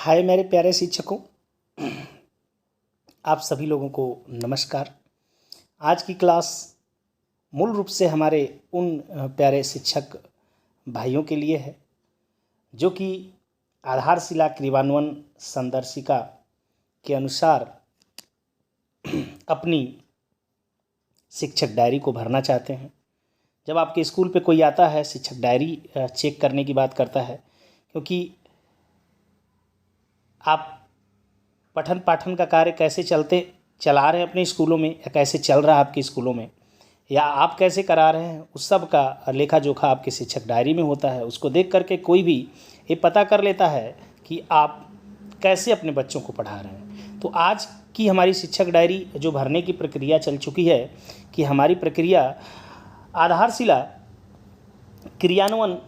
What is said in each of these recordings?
हाय मेरे प्यारे शिक्षकों, आप सभी लोगों को नमस्कार। आज की क्लास मूल रूप से हमारे उन प्यारे शिक्षक भाइयों के लिए है जो कि आधारशिला क्रियान्वयन संदर्शिका के अनुसार अपनी शिक्षक डायरी को भरना चाहते हैं। जब आपके स्कूल पे कोई आता है, शिक्षक डायरी चेक करने की बात करता है, क्योंकि आप पठन पाठन का कार्य कैसे चला रहे हैं अपने स्कूलों में, या कैसे चल रहा है आपके स्कूलों में, या आप कैसे करा रहे हैं, उस सब का लेखा जोखा आपके शिक्षक डायरी में होता है। उसको देख करके कोई भी ये पता कर लेता है कि आप कैसे अपने बच्चों को पढ़ा रहे हैं। तो आज की हमारी शिक्षक डायरी जो भरने की प्रक्रिया चल चुकी है कि हमारी प्रक्रिया आधारशिला क्रियान्वयन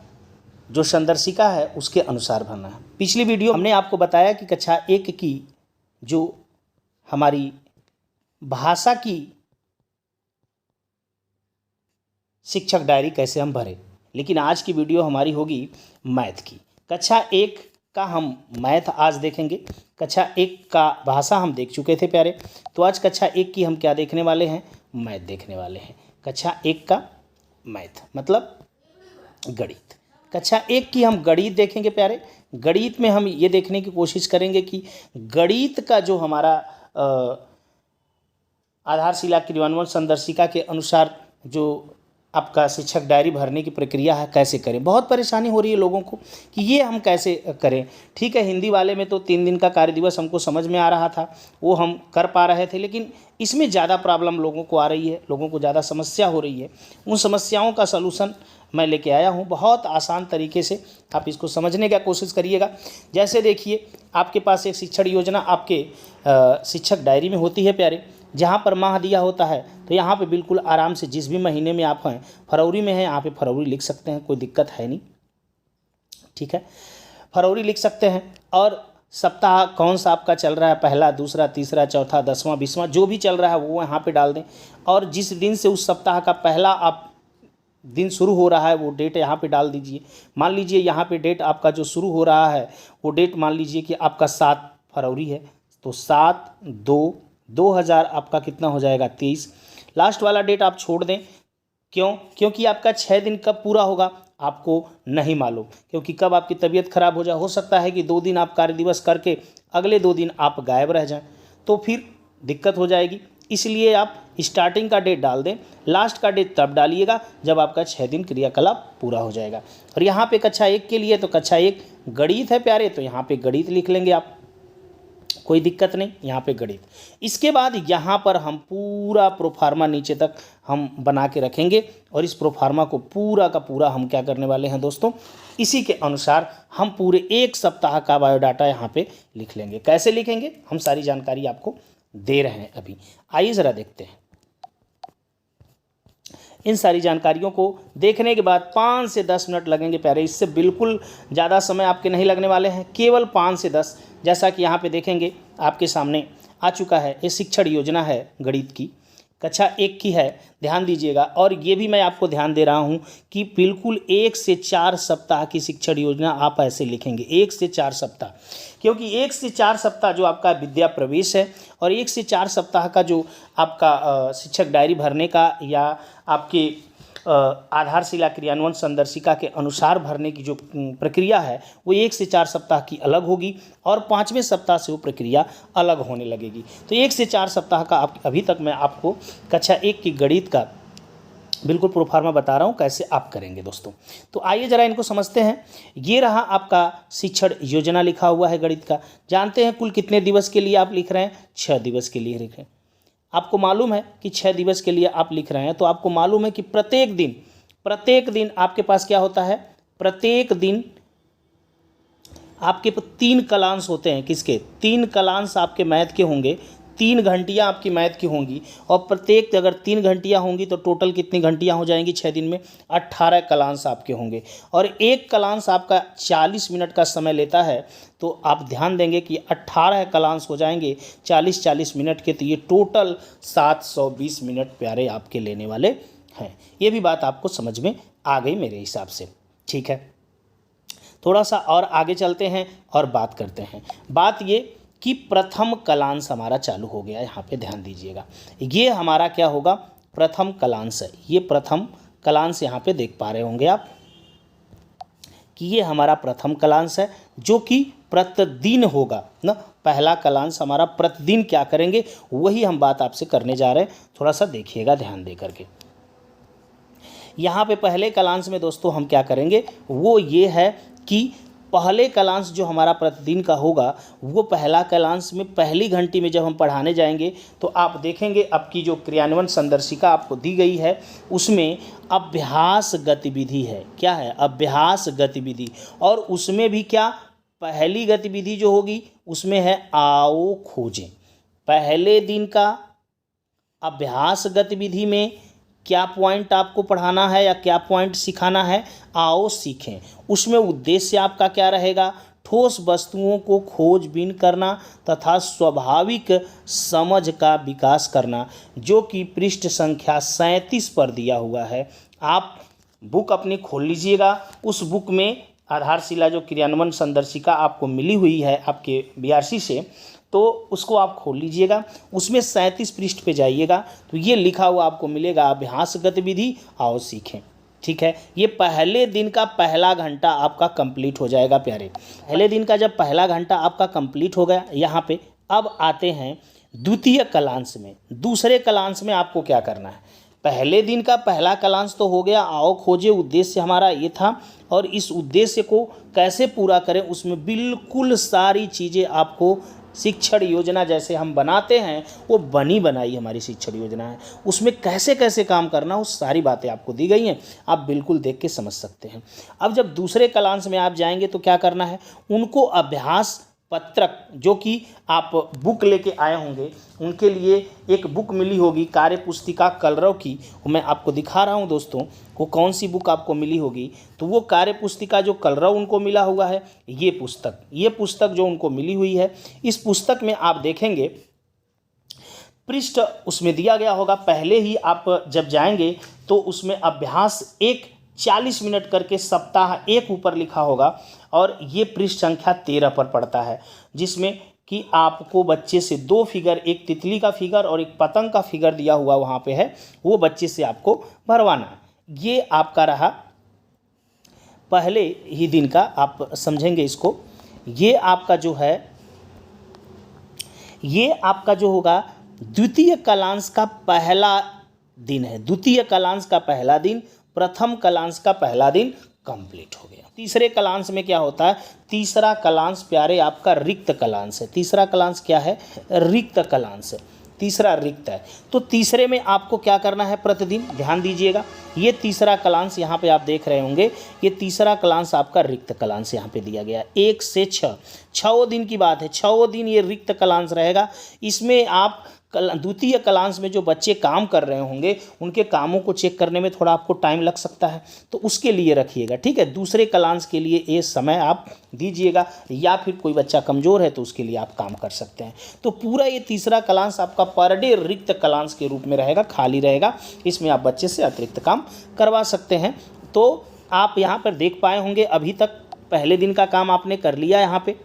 जो संदर्शिका है उसके अनुसार भरना है। पिछली वीडियो हमने आपको बताया कि कक्षा 1 की जो हमारी भाषा की शिक्षक डायरी कैसे हम भरें, लेकिन आज की वीडियो हमारी होगी मैथ की। कक्षा 1 का हम मैथ आज देखेंगे। कक्षा 1 का भाषा हम देख चुके थे प्यारे, तो आज कक्षा 1 की हम क्या देखने वाले हैं? मैथ देखने वाले हैं। कक्षा 1 का मैथ मतलब गणित। कक्षा 1 की हम गणित देखेंगे प्यारे। गणित में हम ये देखने की कोशिश करेंगे कि गणित का जो हमारा आधारशिला क्रियान्वयन संदर्शिका के अनुसार जो आपका शिक्षक डायरी भरने की प्रक्रिया है कैसे करें। बहुत परेशानी हो रही है लोगों को कि ये हम कैसे करें। ठीक है, हिंदी वाले में तो 3 दिन का कार्य दिवस हमको समझ में आ रहा था, वो हम कर पा रहे थे, लेकिन इसमें ज़्यादा प्रॉब्लम लोगों को आ रही है, लोगों को ज़्यादा समस्या हो रही है। उन समस्याओं का सलूशन मैं लेके आया हूँ। बहुत आसान तरीके से आप इसको समझने का कोशिश करिएगा। जैसे देखिए, आपके पास एक शिक्षण योजना आपके शिक्षक डायरी में होती है प्यारे, जहाँ पर माह दिया होता है, तो यहाँ पे बिल्कुल आराम से जिस भी महीने में आप हैं, फरवरी में हैं, यहाँ पे फरवरी लिख सकते हैं, कोई दिक्कत है नहीं। ठीक है, फरवरी लिख सकते हैं। और सप्ताह कौन सा आपका चल रहा है, पहला, दूसरा, तीसरा, चौथा, 10वां, 20वां, जो भी चल रहा है वो यहाँ पे डाल दें। और जिस दिन से उस सप्ताह का पहला आप दिन शुरू हो रहा है वो डेट यहाँ पे डाल दीजिए। मान लीजिए यहाँ पे डेट आपका जो शुरू हो रहा है वो डेट मान लीजिए कि आपका 7 फरवरी है, तो 7/2/2000 आपका कितना हो जाएगा? 23। लास्ट वाला डेट आप छोड़ दें। क्यों? क्योंकि आपका 6 दिन कब पूरा होगा आपको नहीं मालूम, क्योंकि कब आपकी तबीयत खराब हो जाए। हो सकता है कि 2 दिन आप कार्य दिवस करके अगले 2 दिन आप गायब रह जाएं, तो फिर दिक्कत हो जाएगी। इसलिए आप स्टार्टिंग का डेट डाल दें, लास्ट का डेट तब डालिएगा जब आपका 6 दिन क्रियाकलाप पूरा हो जाएगा। और यहाँ पे कक्षा 1 के लिए तो कक्षा 1 गणित है प्यारे, तो यहाँ पे गणित लिख लेंगे आप, कोई दिक्कत नहीं, यहाँ पे गणित। इसके बाद यहाँ पर हम पूरा प्रोफार्मा नीचे तक हम बना के रखेंगे, और इस प्रोफार्मा को पूरा का पूरा हम क्या करने वाले हैं दोस्तों, इसी के अनुसार हम पूरे 1 सप्ताह का बायोडाटा यहाँ पे लिख लेंगे। कैसे लिखेंगे, हम सारी जानकारी आपको दे रहे हैं अभी। आइए ज़रा देखते हैं। इन सारी जानकारियों को देखने के बाद 5 से 10 मिनट लगेंगे प्यारे, इससे बिल्कुल ज़्यादा समय आपके नहीं लगने वाले हैं, केवल 5 से 10। जैसा कि यहाँ पे देखेंगे आपके सामने आ चुका है, ये शिक्षण योजना है गणित की, कक्षा 1 की है, ध्यान दीजिएगा। और ये भी मैं आपको ध्यान दे रहा हूँ कि बिल्कुल 1 से 4 सप्ताह की शिक्षण योजना आप ऐसे लिखेंगे, 1 से 4 सप्ताह, क्योंकि 1 से 4 सप्ताह जो आपका विद्या प्रवेश है, और 1 से 4 सप्ताह का जो आपका शिक्षक डायरी भरने का या आपके आधारशिला क्रियान्वयन संदर्शिका के अनुसार भरने की जो प्रक्रिया है वो 1 से 4 सप्ताह की अलग होगी, और 5वें सप्ताह से वो प्रक्रिया अलग होने लगेगी। तो 1 से 4 सप्ताह का अभी तक मैं आपको कक्षा 1 की गणित का बिल्कुल प्रोफार्मा बता रहा हूँ कैसे आप करेंगे दोस्तों। तो आइए ज़रा इनको समझते हैं। ये रहा आपका शिक्षण योजना लिखा हुआ है गणित का। जानते हैं कुल कितने दिवस के लिए आप लिख रहे हैं? 6 दिवस के लिए लिख रहे हैं। आपको मालूम है कि 6 दिवस के लिए आप लिख रहे हैं, तो आपको मालूम है कि प्रत्येक दिन आपके पास क्या होता है? प्रत्येक दिन आपके 3 कलांश होते हैं। किसके? 3 कलांश आपके मैथ के होंगे, 3 घंटियाँ आपकी मैथ की होंगी, और प्रत्येक अगर 3 घंटियाँ होंगी तो टोटल कितनी घंटियाँ हो जाएंगी 6 दिन में? 18 कलांश आपके होंगे, और एक कलांश आपका 40 मिनट का समय लेता है। तो आप ध्यान देंगे कि 18 कलांश हो जाएंगे 40-40 मिनट के, तो ये टोटल 720 मिनट प्यारे आपके लेने वाले हैं। ये भी बात आपको समझ में आ गई मेरे हिसाब से, ठीक है। थोड़ा सा और आगे चलते हैं और बात करते हैं। बात ये कि प्रथम कलांश हमारा चालू हो गया, यहाँ पे ध्यान दीजिएगा। ये हमारा क्या होगा, प्रथम कलांश है। ये प्रथम कलांश यहाँ पे देख पा रहे होंगे आप कि ये हमारा प्रथम कलांश है, जो कि प्रतिदिन होगा ना। पहला कलांश हमारा प्रतिदिन क्या करेंगे, वही हम बात आपसे करने जा रहे हैं। थोड़ा सा देखिएगा ध्यान दे करके। यहाँ पे पहले कलांश में दोस्तों हम क्या करेंगे, वो ये है कि पहले कलांश जो हमारा प्रतिदिन का होगा, वो पहला कलांश में पहली घंटी में जब हम पढ़ाने जाएंगे तो आप देखेंगे आपकी जो क्रियान्वयन संदर्शिका आपको दी गई है उसमें अभ्यास गतिविधि है। क्या है, अभ्यास गतिविधि। और उसमें भी क्या, पहली गतिविधि जो होगी उसमें है आओ खोजें। पहले दिन का अभ्यास गतिविधि में क्या पॉइंट आपको पढ़ाना है या क्या पॉइंट सिखाना है, आओ सीखें। उसमें उद्देश्य आपका क्या रहेगा, ठोस वस्तुओं को खोजबीन करना तथा स्वाभाविक समझ का विकास करना, जो कि पृष्ठ संख्या 37 पर दिया हुआ है। आप बुक अपनी खोल लीजिएगा। उस बुक में आधारशिला जो क्रियान्वयन संदर्शिका आपको मिली हुई है आपके बीआरसी से, तो उसको आप खोल लीजिएगा। उसमें 37 पृष्ठ पे जाइएगा तो ये लिखा हुआ आपको मिलेगा, अभ्यास गतिविधि आओ सीखें। ठीक है, ये पहले दिन का पहला घंटा आपका कंप्लीट हो जाएगा प्यारे। पहले दिन का जब पहला घंटा आपका कंप्लीट हो गया यहाँ पे, अब आते हैं द्वितीय कलांश में। दूसरे कलांश में आपको क्या करना है, पहले दिन का पहला कलांश तो हो गया, आओ खोजे, उद्देश्य हमारा ये था। और इस उद्देश्य को कैसे पूरा करें, उसमें बिल्कुल सारी चीज़ें आपको शिक्षण योजना जैसे हम बनाते हैं वो बनी बनाई हमारी शिक्षण योजना है। उसमें कैसे कैसे काम करना, वो सारी बातें आपको दी गई हैं, आप बिल्कुल देख के समझ सकते हैं। अब जब दूसरे कलांश में आप जाएंगे तो क्या करना है, उनको अभ्यास पत्रक जो कि आप बुक लेके आए होंगे, उनके लिए एक बुक मिली होगी कार्य पुस्तिका कलरव की, वो मैं आपको दिखा रहा हूँ दोस्तों, वो कौन सी बुक आपको मिली होगी। तो वो कार्य पुस्तिका जो कलरव उनको मिला हुआ है, ये पुस्तक जो उनको मिली हुई है, इस पुस्तक में आप देखेंगे पृष्ठ उसमें दिया गया होगा। पहले ही आप जब जाएंगे तो उसमें अभ्यास 40 मिनट करके सप्ताह 1 ऊपर लिखा होगा, और ये पृष्ठ संख्या 13 पर पड़ता है, जिसमें कि आपको बच्चे से 2 फिगर, एक तितली का फिगर और एक पतंग का फिगर दिया हुआ वहाँ पे है, वो बच्चे से आपको भरवाना है। ये आपका रहा पहले ही दिन का, आप समझेंगे इसको। ये आपका जो है, ये आपका जो होगा द्वितीय कलांश का पहला दिन है। द्वितीय कलांश का पहला दिन, प्रथम कलांश का पहला दिन कंप्लीट हो गया। तीसरे कलांश में क्या होता है, तीसरा कलांश प्यारे आपका रिक्त कलांश है। तीसरा कलांश क्या है, रिक्त कलांश है। तीसरा रिक्त है। तो तीसरे में आपको क्या करना है, प्रतिदिन ध्यान दीजिएगा। ये तीसरा कलांश यहाँ पे आप देख रहे होंगे, ये तीसरा कलांश आपका रिक्त कलांश यहाँ पे दिया गया है। 1 से 6 दिन की बात है, 6 दिन ये रिक्त कलांश रहेगा। इसमें आप द्वितीय कलांश में जो बच्चे काम कर रहे होंगे उनके कामों को चेक करने में थोड़ा आपको टाइम लग सकता है, तो उसके लिए रखिएगा। ठीक है, दूसरे कलांश के लिए ये समय आप दीजिएगा, या फिर कोई बच्चा कमज़ोर है तो उसके लिए आप काम कर सकते हैं। तो पूरा ये तीसरा कलांश आपका पर डे रिक्त कलांश के रूप में रहेगा, खाली रहेगा। इसमें आप बच्चे से अतिरिक्त काम करवा सकते हैं। तो आप यहाँ पर देख पाए होंगे अभी तक पहले दिन का काम आपने कर लिया यहाँ पे।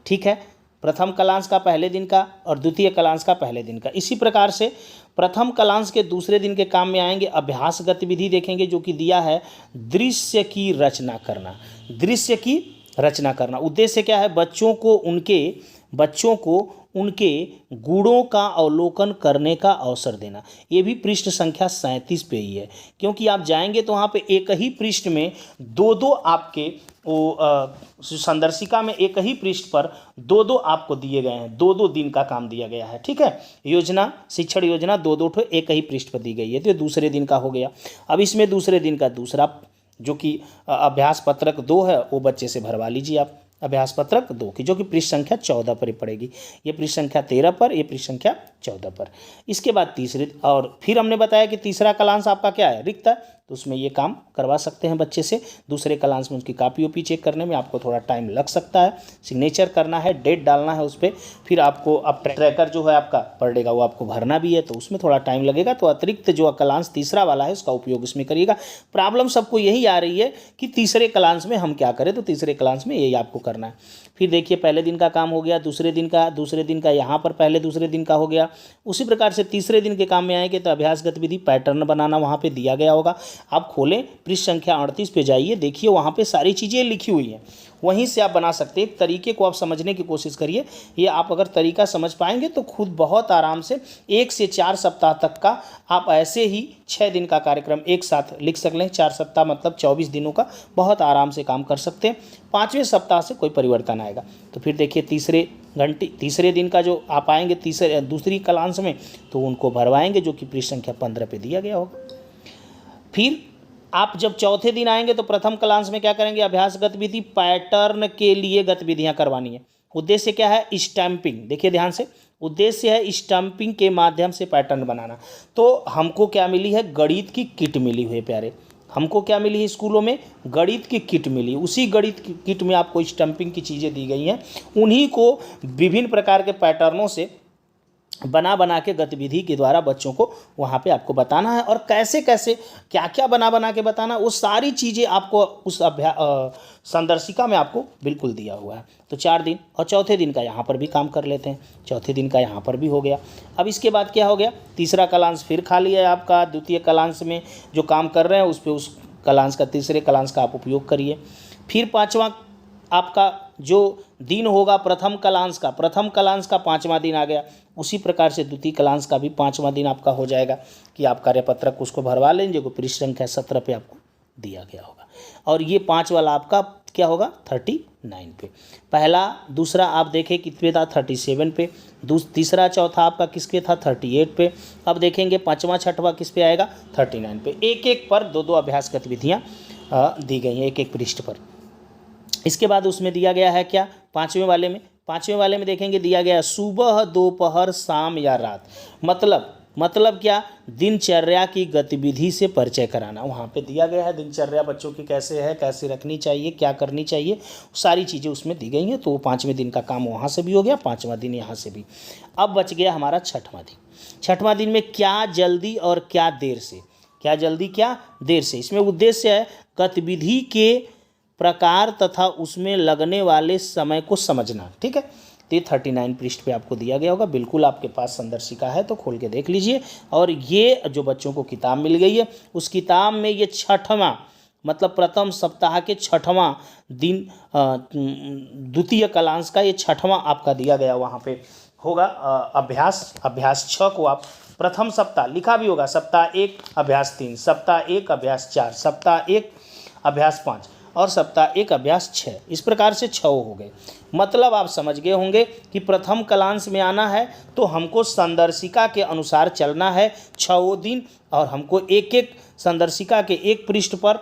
ठीक है, प्रथम कलांश का पहले दिन का और द्वितीय कलांश का पहले दिन का। इसी प्रकार से प्रथम कलांश के दूसरे दिन के काम में आएंगे, अभ्यास गतिविधि देखेंगे, जो कि दिया है दृश्य की रचना करना। दृश्य की रचना करना उद्देश्य क्या है, बच्चों को उनके गुणों का अवलोकन करने का अवसर देना। ये भी पृष्ठ संख्या 37 पे ही है, क्योंकि आप जाएंगे तो वहाँ पे एक ही पृष्ठ में दो आपके संदर्शिका में एक ही पृष्ठ पर 2 आपको दिए गए हैं, 2 दिन का काम दिया गया है। ठीक है, योजना, शिक्षण योजना 2 ठो एक ही पृष्ठ पर दी गई है, तो दूसरे दिन का हो गया। अब इसमें दूसरे दिन का दूसरा जो कि अभ्यास पत्रक 2 है, वो बच्चे से भरवा लीजिए आप, अभ्यास पत्रक 2 की, जो कि पृष्ठ संख्या 14 पर ही पड़ेगी। ये पृष्ठ संख्या 13 पर, ये पृष्ठ संख्या 14 पर। इसके बाद तीसरे, और फिर हमने बताया कि तीसरा कलांश आपका क्या है, रिक्त है। तो उसमें ये काम करवा सकते हैं बच्चे से। दूसरे क्लास में उसकी कापी ओपी चेक करने में आपको थोड़ा टाइम लग सकता है, सिग्नेचर करना है, डेट डालना है उस पर, फिर आपको अब ट्रैकर जो है आपका पर डे का वो आपको भरना भी है, तो उसमें थोड़ा टाइम लगेगा। तो अतिरिक्त जो क्लास तीसरा वाला है उसका उपयोग इसमें करिएगा। प्रॉब्लम सबको यही आ रही है कि तीसरे क्लास में हम क्या करें, तो तीसरे क्लास में यही आपको करना है। फिर देखिए पहले दिन का काम हो गया, दूसरे दिन का यहाँ पर पहले दूसरे दिन का हो गया। उसी प्रकार से तीसरे दिन के काम में आएंगे तो अभ्यास गतिविधि पैटर्न बनाना वहाँ पे दिया गया होगा। आप खोलें पृष्ठ संख्या 38 पे जाइए, देखिए वहाँ पे सारी चीज़ें लिखी हुई हैं, वहीं से आप बना सकते हैं। एक तरीके को आप समझने की कोशिश करिए, ये आप अगर तरीका समझ पाएंगे तो खुद बहुत आराम से 1 से 4 सप्ताह तक का आप ऐसे ही 6 दिन का कार्यक्रम एक साथ लिख सकते हैं। 4 सप्ताह मतलब 24 दिनों का बहुत आराम से काम कर सकते हैं। 5वें सप्ताह से कोई परिवर्तन आएगा। तो फिर देखिए तीसरे दिन का जो आप आएंगे दूसरी क्लास में, तो उनको भरवाएंगे जो कि पृष्ठ संख्या 15 पे दिया गया होगा। फिर आप जब चौथे दिन आएंगे तो प्रथम क्लास में क्या करेंगे, अभ्यास गतिविधि पैटर्न के लिए गतिविधियां करवानी है। उद्देश्य क्या है, स्टैंपिंग। देखिए ध्यान से, उद्देश्य है स्टैंपिंग के माध्यम से पैटर्न बनाना। तो हमको क्या मिली है, गणित की किट मिली हुई है प्यारे। हमको क्या मिली है, स्कूलों में गणित की किट मिली। उसी गणित की किट में आपको स्टैंपिंग की चीज़ें दी गई हैं, उन्हीं को विभिन्न प्रकार के पैटर्नों से बना के गतिविधि के द्वारा बच्चों को वहाँ पे आपको बताना है। और कैसे कैसे क्या क्या बना के बताना, वो सारी चीज़ें आपको उस संदर्शिका में आपको बिल्कुल दिया हुआ है। तो 4 दिन और चौथे दिन का यहाँ पर भी काम कर लेते हैं। चौथे दिन का यहाँ पर भी हो गया। अब इसके बाद क्या हो गया, तीसरा क्लास फिर खाली है आपका। द्वितीय क्लास में जो काम कर रहे हैं उस पर उस क्लास का तीसरे क्लास का आप उपयोग करिए। फिर 5वां आपका जो दिन होगा प्रथम क्लास का 5वां दिन आ गया। उसी प्रकार से द्वितीय क्लास का भी 5वां दिन आपका हो जाएगा कि आप कार्यपत्रक उसको भरवा लेंगे, जो पृष्ठ संख्या 17 पे आपको दिया गया होगा। और ये 5 वाला आपका क्या होगा, 39 पे। पहला दूसरा आप देखें किस पे था, 37 पे। तीसरा चौथा आपका किस पे था, 38 पे। अब देखेंगे 5वां 6वां किस पे आएगा, 39 पे। एक एक पर 2 अभ्यास गतिविधियाँ दी गई हैं, एक एक पृष्ठ पर। इसके बाद उसमें दिया गया है क्या, 5वें वाले में देखेंगे दिया गया है सुबह, दोपहर, शाम या रात। मतलब क्या, दिनचर्या की गतिविधि से परिचय कराना। वहाँ पे दिया गया है दिनचर्या बच्चों की कैसे है, कैसे रखनी चाहिए, क्या करनी चाहिए, सारी चीज़ें उसमें दी गई हैं। तो 5वें दिन का काम वहाँ से भी हो गया, 5वां दिन यहाँ से भी। अब बच गया हमारा 6वां दिन। 6वां दिन में क्या जल्दी और क्या देर से, क्या जल्दी क्या देर से। इसमें उद्देश्य है गतिविधि के प्रकार तथा उसमें लगने वाले समय को समझना। ठीक है, तो 39 पृष्ठ पे आपको दिया गया होगा। बिल्कुल आपके पास संदर्शिका है तो खोल के देख लीजिए। और ये जो बच्चों को किताब मिल गई है, उस किताब में ये 6वां मतलब प्रथम सप्ताह के 6वां दिन द्वितीय क्लास का ये 6वां आपका दिया गया वहाँ पे होगा। अभ्यास 6 को आप प्रथम सप्ताह लिखा भी होगा, सप्ताह 1 अभ्यास 3, सप्ताह 1 अभ्यास 4, सप्ताह 1 अभ्यास 5 और सप्ताह 1 अभ्यास 6। इस प्रकार से 6 हो गए। मतलब आप समझ गए होंगे कि प्रथम क्लास में आना है तो हमको संदर्शिका के अनुसार चलना है 6 दिन, और हमको एक एक संदर्शिका के एक पृष्ठ पर,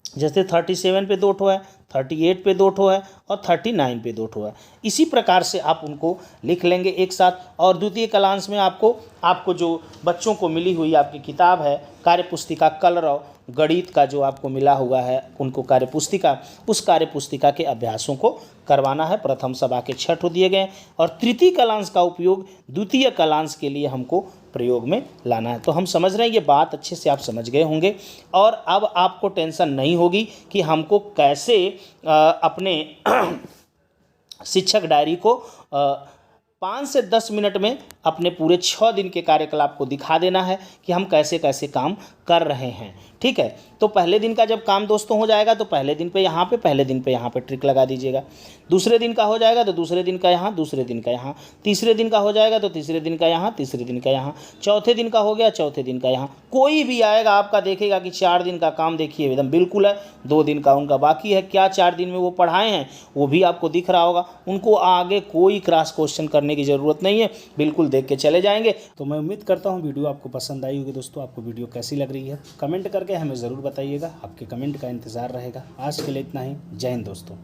जैसे 37 पे 2 ठो है, 38 पे 2 ठो है और 39 पे 2 ठो है, इसी प्रकार से आप उनको लिख लेंगे एक साथ। और द्वितीय क्लास में आपको जो बच्चों को मिली हुई आपकी किताब है, कार्यपुस्तिका कलरव गणित का जो आपको मिला हुआ है उनको कार्यपुस्तिका, उस कार्यपुस्तिका के अभ्यासों को करवाना है। प्रथम सभा के 6 ठो दिए गए और तृतीय क्लास का उपयोग द्वितीय क्लास के लिए हमको प्रयोग में लाना है। तो हम समझ रहे हैं, ये बात अच्छे से आप समझ गए होंगे। और अब आपको टेंशन नहीं होगी कि हमको कैसे अपने शिक्षक डायरी को 5 से 10 मिनट में अपने पूरे 6 दिन के कार्यकलाप को दिखा देना है कि हम कैसे कैसे काम कर रहे हैं। ठीक है, तो पहले दिन का जब काम दोस्तों हो जाएगा तो पहले दिन पे यहाँ पे ट्रिक लगा दीजिएगा। दूसरे दिन का हो जाएगा तो दूसरे दिन का यहाँ, दूसरे दिन का यहाँ। तीसरे दिन का हो जाएगा तो तीसरे दिन का यहाँ, तीसरे दिन का यहाँ। चौथे दिन का हो गया, चौथे दिन का यहाँ। कोई भी आएगा आपका देखेगा कि 4 दिन का काम देखिए एकदम बिल्कुल है, 2 दिन का उनका बाकी है। क्या 4 दिन में वो पढ़ाए हैं वो भी आपको दिख रहा होगा। उनको आगे कोई क्रॉस क्वेश्चन करने की ज़रूरत नहीं है, बिल्कुल देख के चले जाएंगे। तो मैं उम्मीद करता हूँ वीडियो आपको पसंद आई होगी। दोस्तों आपको वीडियो कैसी लग रही है कमेंट करके हमें ज़रूर बताइएगा, आपके कमेंट का इंतज़ार रहेगा। आज के लिए इतना ही, जय हिंद दोस्तों।